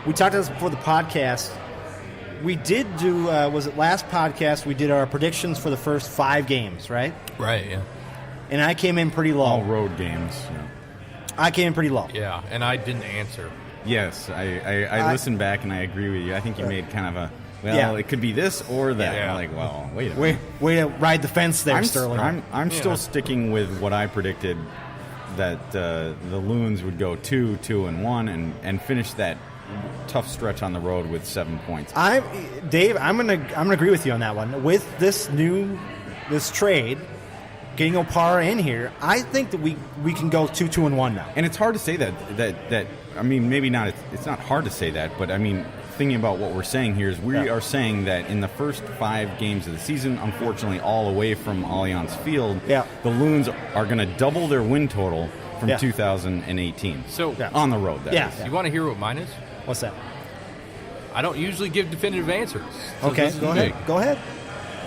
we talked about this before the podcast. We did do, was it last podcast, we did our predictions for the first 5 games, right? Right, yeah. And I came in pretty low. All road games. Yeah. I came in pretty low. Yeah, and I didn't answer. Yes, I listened back and I agree with you. I think you made kind of a, it could be this or that. Yeah. I'm like, well, wait a minute. Way to ride the fence there, Sterling. I'm still sticking with what I predicted, that the Loons would go 2-2-1 and finish that tough stretch on the road with 7 points. Dave, I'm gonna agree with you on that one. With this trade, getting Opara in here, I think that we can go 2-2-1 now. And it's hard to say that I mean, maybe not. It's not hard to say that, but I mean, thinking about what we're saying here is we are saying that in the first 5 games of the season, unfortunately all away from Allianz Field, the Loons are going to double their win total from 2018. So on the road, that is. You want to hear what mine is? What's that? I don't usually give definitive answers. So okay, go ahead.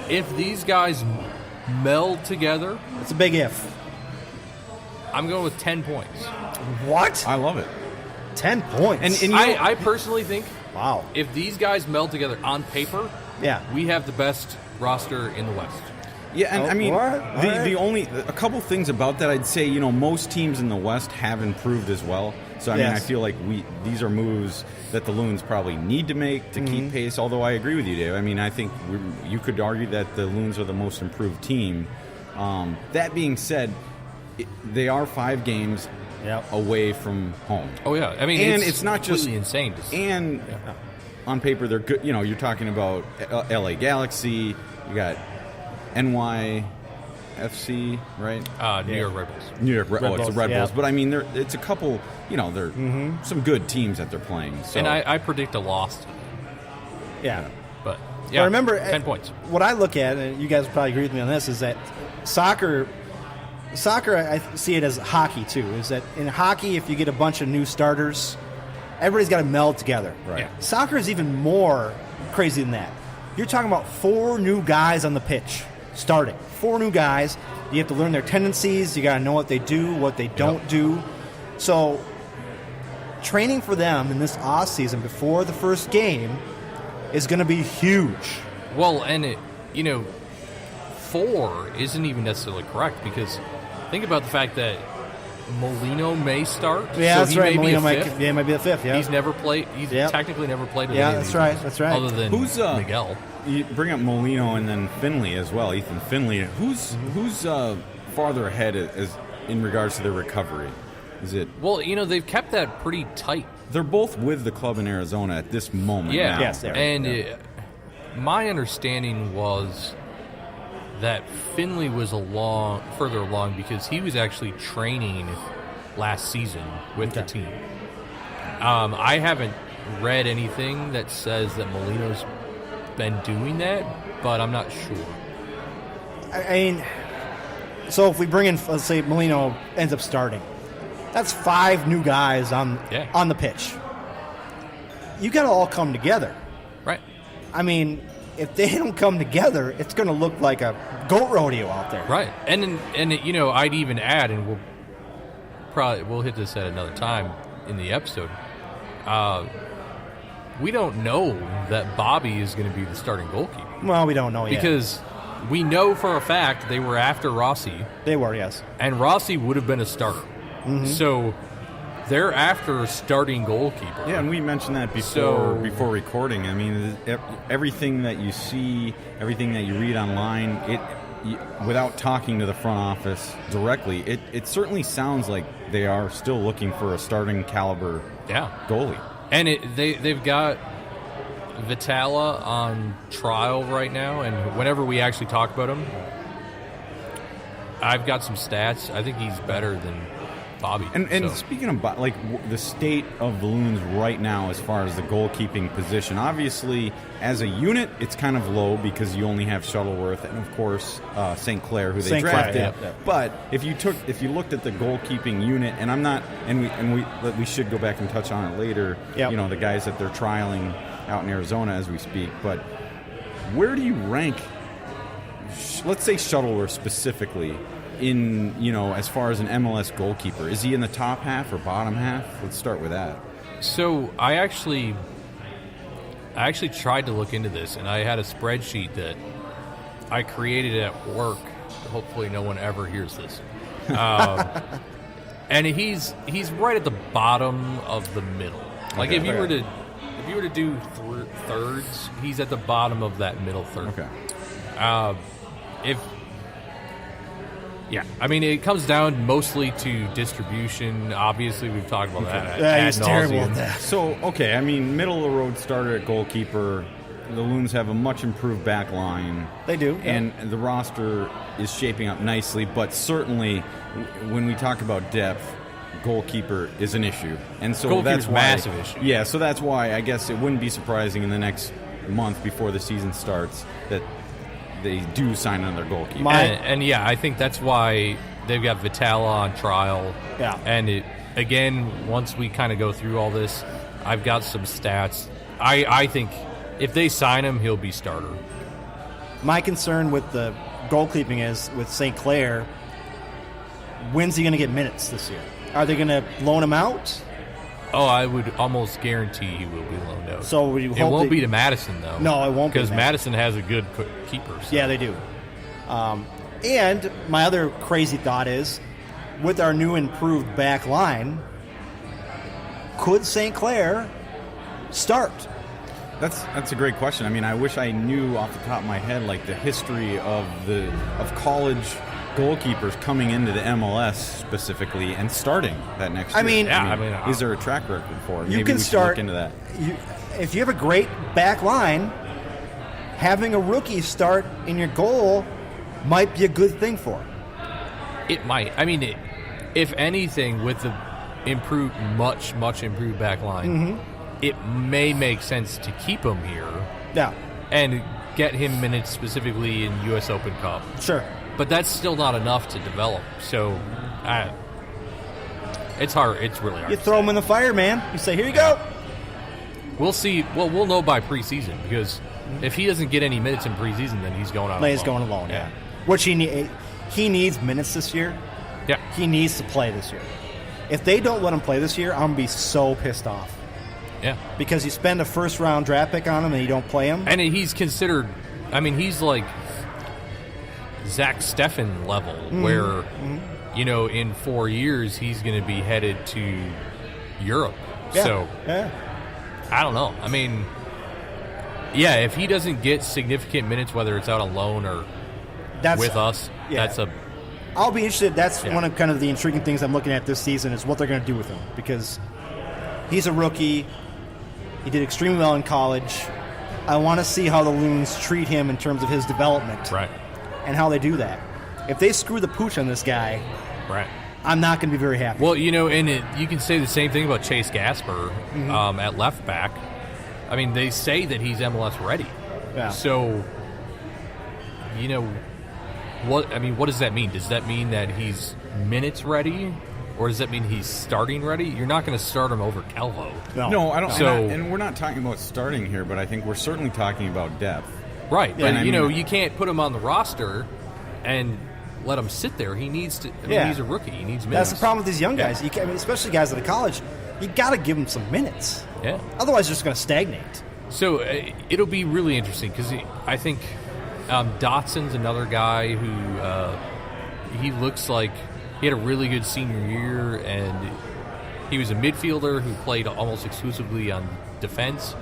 If these guys meld together, it's a big if. I'm going with 10 points. What? I love it. 10 points. And I personally think, wow, if these guys meld together on paper, we have the best roster in the West. Yeah, and I mean, the only a couple things about that, I'd say, most teams in the West have improved as well. So I mean, I feel like these are moves that the Loons probably need to make to keep pace. Although I agree with you, Dave. I mean, I think you could argue that the Loons are the most improved team. That being said, they are 5 games away from home. Oh yeah, I mean, and it's not just insane. And on paper, they're good. You're talking about LA Galaxy. You got NYFC, right? New York Red Bulls. New York Red Bulls. It's the Red Bulls, but I mean, it's a couple. They're some good teams that they're playing. So. And I predict a loss. Yeah, but remember 10 points. What I look at, and you guys probably agree with me on this, is that soccer, I see it as hockey too. Is that in hockey, if you get a bunch of new starters, everybody's got to meld together. Right. Yeah. Soccer is even more crazy than that. You're talking about 4 new guys on the pitch starting. 4 new guys. You have to learn their tendencies. You got to know what they do, what they don't do. So training for them in this off season before the first game is going to be huge. Well, and 4 isn't even necessarily correct, because think about the fact that Molino may start. Yeah, so that's right. Molino might be the 5th. Yeah, he's never played. He's technically never played. Yeah, that's right. That's right. Other than Miguel. You bring up Molino and then Finley as well. Ethan Finley. Who's farther ahead as in regards to their recovery? Is it? Well, they've kept that pretty tight. They're both with the club in Arizona at this moment. Yeah. Now. Yes, they are. And my understanding was that Finley was further along because he was actually training last season with the team. I haven't read anything that says that Molino's been doing that, but I'm not sure. I mean, so if we bring in, let's say Molino ends up starting, that's 5 new guys on the pitch. You got to all come together. Right. I mean, if they don't come together, it's going to look like a goat rodeo out there. Right. And I'd even add, and we'll hit this at another time in the episode. We don't know that Bobby is going to be the starting goalkeeper. Well, we don't know yet. Because we know for a fact they were after Rossi. They were, yes. And Rossi would have been a starter. Mm-hmm. So they're after a starting goalkeeper. Yeah, and we mentioned that before recording. I mean, everything that you see, everything that you read online, without talking to the front office directly, it certainly sounds like they are still looking for a starting caliber goalie. And they've got Vitala on trial right now, and whenever we actually talk about him, I've got some stats. I think he's better than Bobby. And speaking of the state of the Loons right now as far as the goalkeeping position, obviously as a unit it's kind of low because you only have Shuttleworth and of course St. Clair, who they drafted. Yeah. But if you looked at the goalkeeping unit, and we should go back and touch on it later. Yep. The guys that they're trialing out in Arizona as we speak. But where do you rank? Let's say Shuttleworth specifically. In as far as an MLS goalkeeper, is he in the top half or bottom half? Let's start with that. So I actually tried to look into this, and I had a spreadsheet that I created at work. Hopefully, no one ever hears this. And he's right at the bottom of the middle. Like if you were to do thirds, he's at the bottom of that middle third. Okay. I mean, it comes down mostly to distribution. Obviously, we've talked about that. Yeah, he's terrible at that. So, okay, I mean, middle of the road starter at goalkeeper. The Loons have a much improved back line. They do. And the roster is shaping up nicely, but certainly when we talk about depth, goalkeeper is an issue. And so that's why, massive issue. Yeah, so that's why I guess it wouldn't be surprising in the next month before the season starts that they do sign another goalkeeper. And I think that's why they've got Vitala on trial. Yeah. And again, once we kind of go through all this, I've got some stats. I think if they sign him, he'll be starter. My concern with the goalkeeping is with St. Clair, when's he going to get minutes this year? Are they going to loan him out? Oh, I would almost guarantee he will be loaned out. So it won't be to Madison, though. No, it won't be. Because Madison has a good keeper. So. Yeah, they do. And my other crazy thought is, with our new improved back line, could St. Clair start? That's a great question. I mean, I wish I knew off the top of my head like the history of college goalkeepers coming into the MLS specifically and starting that next year. I mean, is there a track record for it? You Maybe can we should start look into that. If you have a great back line, having a rookie start in your goal might be a good thing for him. It might. I mean, if anything, with the much improved back line, it may make sense to keep him here. Yeah. And get him minutes specifically in U.S. Open Cup. Sure. But that's still not enough to develop. So, it's hard. It's really hard. You throw him in the fire, man. You say, here you go. We'll see. Well, we'll know by preseason because if he doesn't get any minutes in preseason, then he's going on alone. He's going alone, yeah. Which he needs minutes this year. Yeah. He needs to play this year. If they don't let him play this year, I'm going to be so pissed off. Yeah. Because you spend a first-round draft pick on him and you don't play him. And he's considered, I mean, he's like Zach Steffen level, where, in 4 years, he's going to be headed to Europe. Yeah. So, I don't know. I mean, if he doesn't get significant minutes, whether it's out on loan or with us, I'll be interested. That's one of kind of the intriguing things I'm looking at this season is what they're going to do with him. Because he's a rookie. He did extremely well in college. I want to see how the Loons treat him in terms of his development. Right. And how they do that. If they screw the pooch on this guy, right, I'm not going to be very happy. Well, you can say the same thing about Chase Gasper at left back. I mean, they say that he's MLS ready. Yeah. So, what does that mean? Does that mean that he's minutes ready? Or does that mean he's starting ready? You're not going to start him over Calvo. No, I don't. And we're not talking about starting here, but I think we're certainly talking about depth. Right, but you can't put him on the roster and let him sit there. He needs to. He's a rookie. He needs minutes. That's the problem with these young guys. Especially guys out of college. You got to give them some minutes. Yeah. Otherwise, they're just going to stagnate. So it'll be really interesting because I think Dotson's another guy who he looks like he had a really good senior year, and he was a midfielder who played almost exclusively on defense.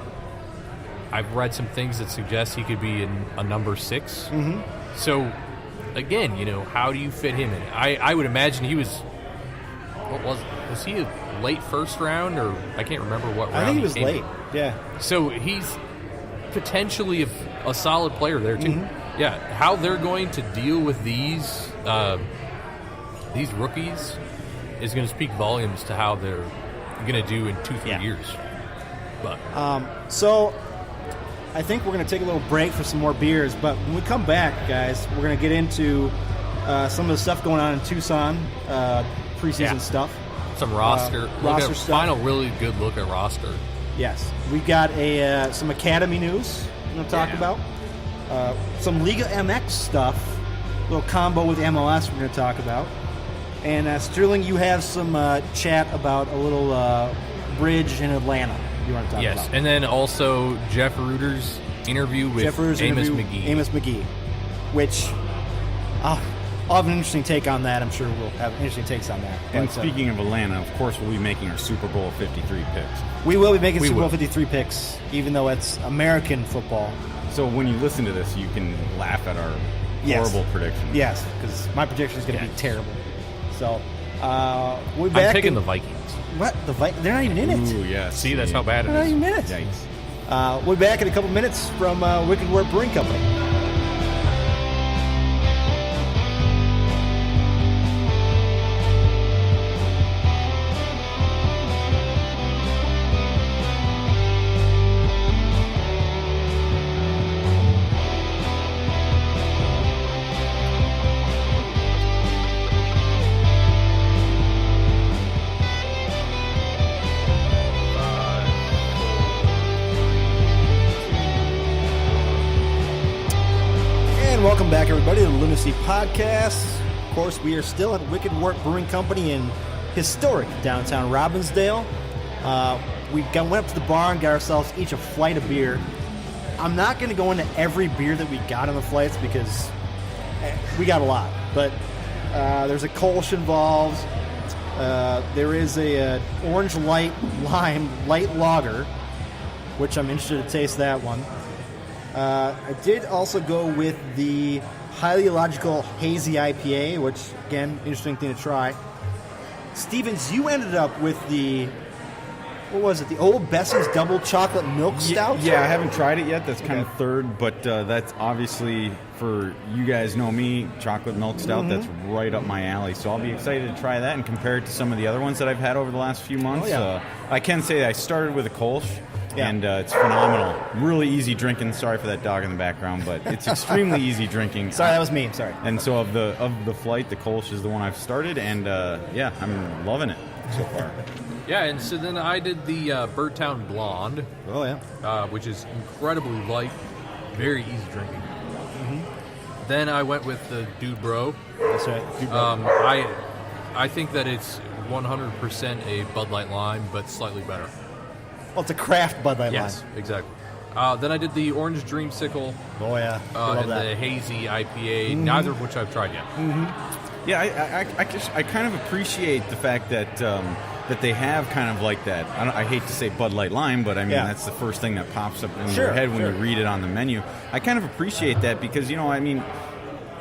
I've read some things that suggest he could be a number 6. Mm-hmm. So, again, how do you fit him in? I would imagine he was. What was he a late first round, or I can't remember what round? I think he was late. In. Yeah. So he's potentially a solid player there too. Mm-hmm. Yeah. How they're going to deal with these rookies is going to speak volumes to how they're going to do in 2-3 years. But so I think we're going to take a little break for some more beers. But when we come back, guys, we're going to get into some of the stuff going on in Tucson, preseason stuff. Some roster stuff. Final really good look at roster. Yes. We got some Academy news we're going to talk about. Some Liga MX stuff, a little combo with MLS we're going to talk about. And Sterling, you have some chat about a little Bridge in Atlanta. You want to talk about? Yes, and then also Jeff Reuter's interview with Amos Magee. Which I'll have an interesting take on that. I'm sure we'll have interesting takes on that. And speaking of Atlanta, of course, we'll be making our Super Bowl 53 picks. We will be making Super Bowl 53 picks, even though it's American football. So when you listen to this, you can laugh at our horrible predictions. Yes, because my prediction is going to be terrible. So we're back. I'm picking the Vikings. What? The Vikings? They're not even in it. Ooh, yeah. See, that's how bad it is. They're not even in it. Yikes. We'll be back in a couple minutes from Wicked Wort Brewing Company. Welcome back, everybody, to the Lunacy Podcast. Of course, we are still at Wicked Wort Brewing Company in historic downtown Robbinsdale. We went up to the bar and got ourselves each a flight of beer. I'm not going to go into every beer that we got on the flights because we got a lot. But there's a Kolsch involved. There is a orange lime light lager, which I'm interested to taste that one. I did also go with the highly illogical hazy IPA, which, again, interesting thing to try. Stevens, you ended up with the, what was it, the Old Bessie's Double Chocolate Milk Stout? Yeah, I haven't tried it yet. That's kind of third, but that's obviously, for you guys know me, chocolate milk stout, that's right up my alley. So I'll be excited to try that and compare it to some of the other ones that I've had over the last few months. I can say I started with a Kolsch. Yeah. And it's phenomenal. Really easy drinking. Sorry for that dog in the background, but it's extremely easy drinking. Sorry, that was me. Sorry. And so of the flight, the Kolsch is the one I've started, and I'm loving it so far. Yeah, and so then I did the Birdtown Blonde. Oh yeah. Which is incredibly light, very easy drinking. Then I went with the Dude Bro. That's right. Dude Bro. I think that it's 100% a Bud Light Lime, but slightly better. Well, it's a craft Bud Light Lime. Yes, exactly. Then I did the Orange Dreamsicle. Oh, yeah. And the Hazy IPA, neither of which I've tried yet. Yeah, I kind of appreciate the fact that that they have kind of like that. I hate to say Bud Light Lime, but I mean, that's the first thing that pops up in your head when you read it on the menu. I kind of appreciate that because,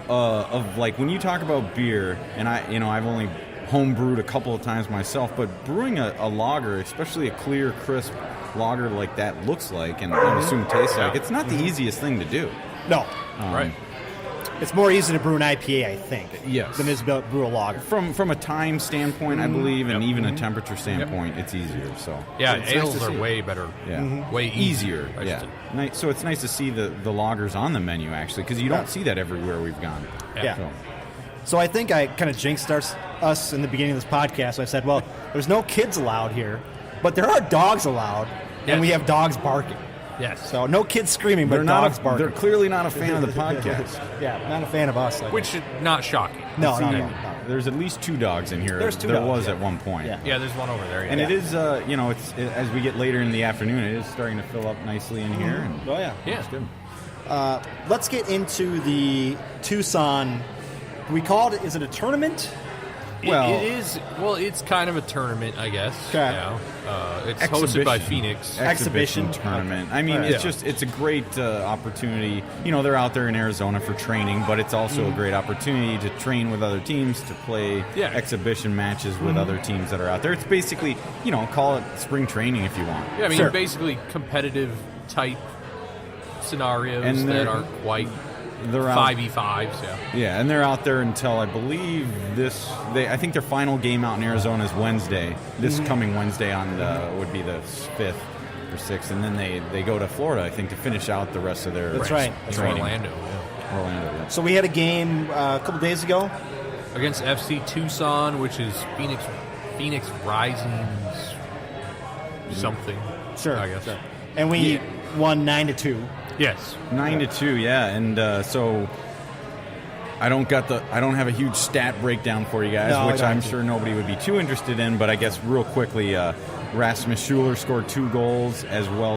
of like when you talk about beer, and I've only home brewed a couple of times myself, but brewing a lager, especially a clear, crisp lager like that looks like, and I assume tastes like, it's not the easiest thing to do. No. Right. It's more easy to brew an IPA, I think, than it is to brew a lager. From a time standpoint, I believe, and even a temperature standpoint, it's easier. So ales are way better. Yeah. Way easier. So it's nice to see the lagers on the menu, actually, because you don't see that everywhere we've gone. Yeah. So I think I kind of jinxed us in the beginning of this podcast. So I said, well, there's no kids allowed here, but there are dogs allowed, and we have dogs barking. Yes. So no kids screaming, but dogs barking. They're clearly not a fan of the podcast. Not a fan of us. Which is not shocking. No. There's at least 2 dogs in here. There's 2 There dogs, was at one point. Yeah, there's one over there. And it is, as we get later in the afternoon, it is starting to fill up nicely in here. And it's good. Let's get into the Tucson. We call it, is it a tournament? Well, it is. Well, it's kind of a tournament, I guess. Okay. It's hosted by Phoenix. Exhibition tournament. Okay. I mean, it's a great opportunity. They're out there in Arizona for training, but it's also a great opportunity to train with other teams, to play exhibition matches with other teams that are out there. It's basically, call it spring training if you want. Yeah, I mean, basically competitive type scenarios that aren't quite. They're 5v5s, Yeah, and they're out there until I believe I think their final game out in Arizona is Wednesday. This coming Wednesday would be the 5th or 6th, and then they go to Florida, I think, to finish out the rest of their training. Orlando. Yeah. So we had a game a couple days ago against FC Tucson, which is Phoenix Rising's something. Sure, I guess. Sure. And we won 9-2. Yes, 9-2, and so I don't have a huge stat breakdown for you guys, which I'm sure nobody would be too interested in. But I guess real quickly, Rasmus Schuler scored 2 goals as well.